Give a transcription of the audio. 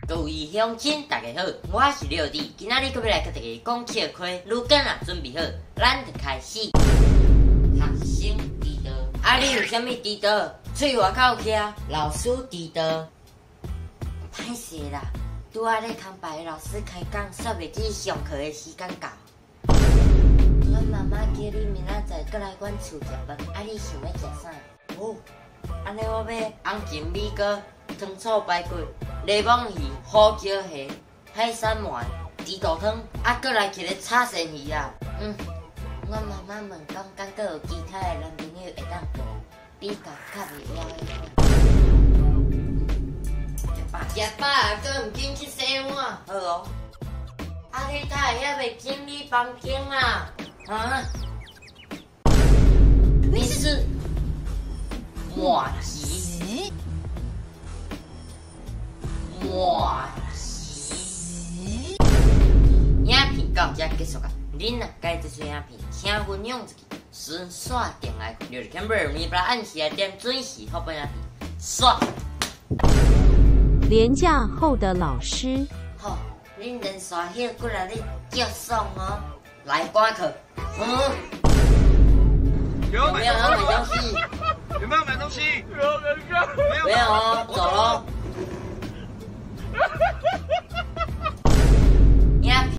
各位乡亲，大家好，我是廖弟，今仔日要来甲大家讲笑话。如果准备好，咱就开始。学生迟到，你有啥物迟到？嘴外口徛，老师迟到。歹势啦，拄仔咧空白，老师开讲，煞袂记上课的时间到。阮妈妈叫你明仔载过来阮厝食饭，你想要食啥？哦，安尼我要红金米糕、糖醋排骨、柠檬鱼、胡椒虾、海参丸、猪肚汤，过来一个炒鳝鱼啦。阮妈妈问讲，敢阁有其他的男朋友会当比较较袂了的？食饱啊，阁毋紧去洗碗？好哦。你敢会遐袂整理房间啊？你是麻吉？麻吉？影片到这结束啊！恁若介这影片，请分享出去，顺刷电来6 Camber 咪把按时点准时好本影片刷。连假后的老师，好，恁连续歇过来咧叫送哦，来挂课。有没有要买东西？有没有买东西？没有哦，走喽。